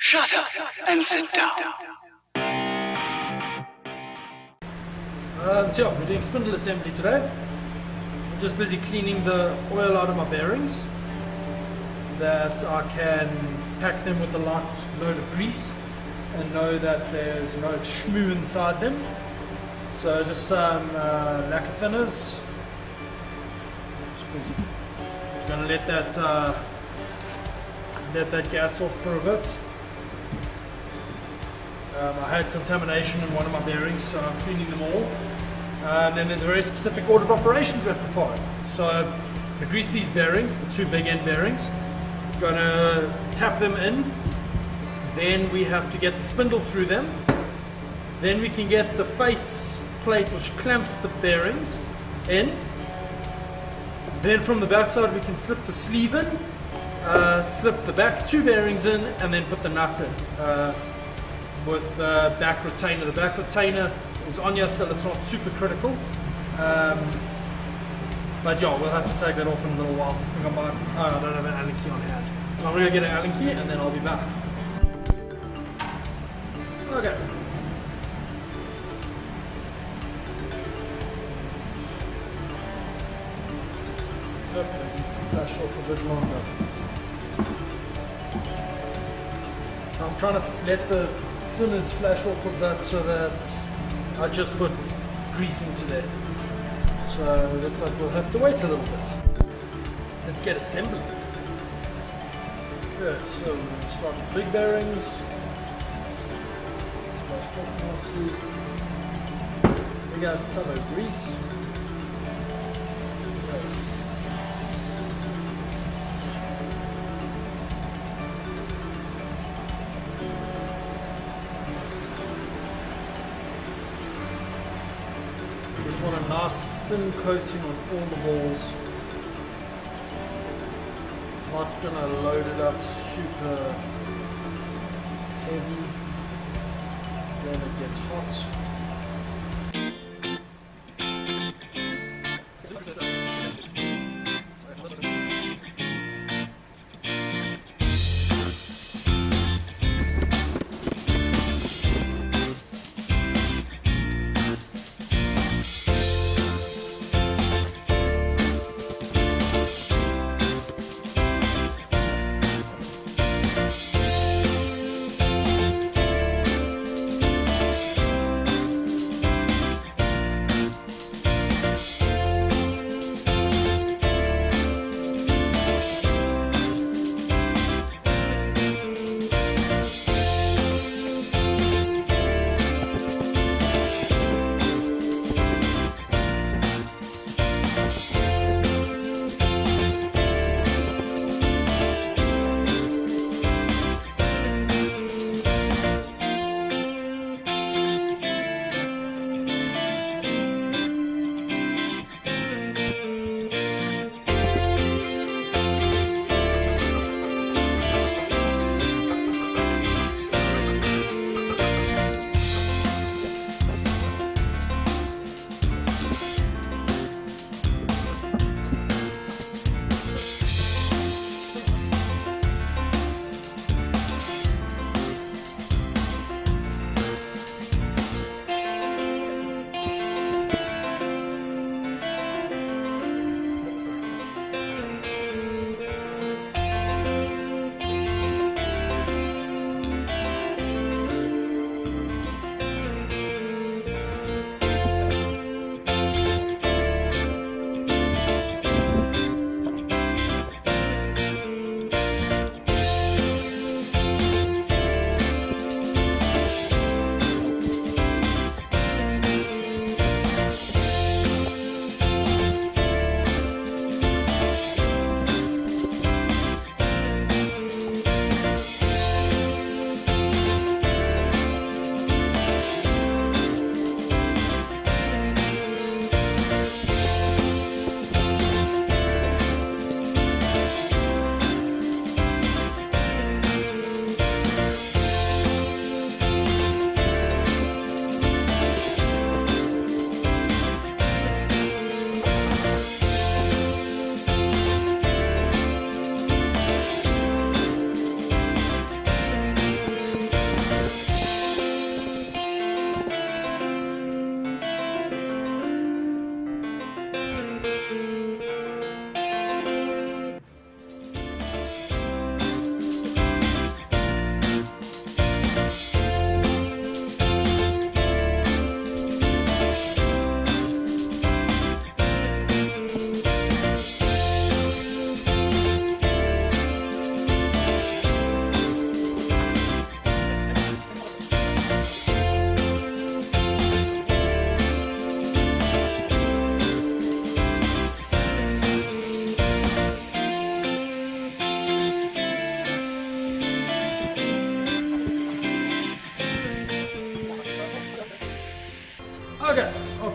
Shut up and sit down. So we're doing spindle assembly today. I'm just busy cleaning the oil out of my bearings that I can pack them with a light load of grease and know that there's no shmoo inside them. So just some lacquer thinners. Just busy. Just gonna let that gas off for a bit. I had contamination in one of my bearings, so I'm cleaning them all. And then there's a very specific order of operations we have to follow. So we grease these bearings, the two big end bearings. Gonna tap them in. Then we have to get the spindle through them. Then we can get the face plate which clamps the bearings in. Then from the back side we can slip the sleeve in, slip the back two bearings in, and then put the nut in. With the back retainer. The back retainer is on here still, it's not super critical. But yeah, we'll have to take that off in a little while. I don't have an Allen key on hand. So I'm going to get an Allen key and then I'll be back. Okay. Okay, needs to flash off a bit longer. So I'm trying to let the thinners flash off of that so that I just put grease into there. So it looks like we'll have to wait a little bit. Let's get assembly. Good, so we'll start with big bearings. Splashed off nicely. Big ass ton of grease. Just want a nice thin coating on all the balls. Not gonna load it up super heavy, then it gets hot.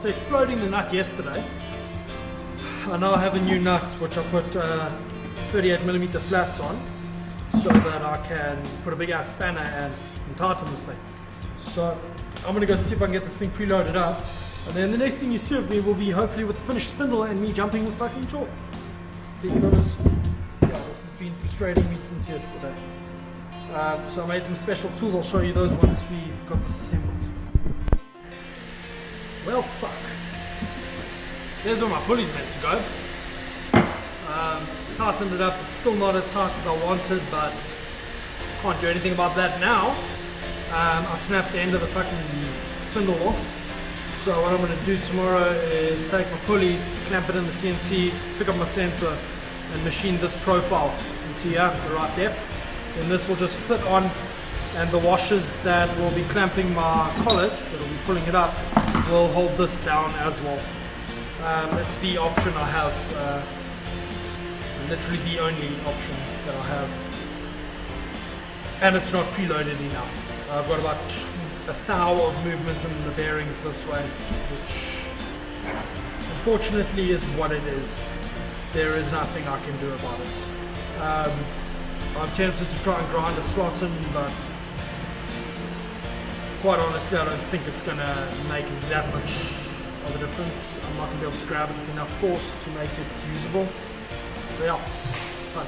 after exploding the nut yesterday, I now have a new nut which I put 38mm flats on so that I can put a big ass spanner and tighten this thing. So I'm gonna go see if I can get this thing preloaded up, and then the next thing you see of me will be hopefully with the finished spindle and me jumping with fucking chalk. Because yeah, this has been frustrating me since yesterday. So I made some special tools. I'll show you those once we've got this assembled. Well, fuck. There's where my pulley's meant to go. Tightened it up. It's still not as tight as I wanted, but can't do anything about that now. I snapped the end of the fucking spindle off. So what I'm going to do tomorrow is take my pulley, clamp it in the CNC, pick up my sensor, and machine this profile into here, the right depth. Then this will just fit on, and the washers that will be clamping my collets, that will be pulling it up, will hold this down as well. It's the option I have, literally the only option that I have. And it's not preloaded enough. I've got about 1,000 of movements in the bearings this way, which unfortunately is what it is. There is nothing I can do about it. I'm tempted to try and grind a slot in, but quite honestly I don't think it's going to make that much of a difference. I'm not going to be able to grab it with enough force to make it usable. So yeah, fun.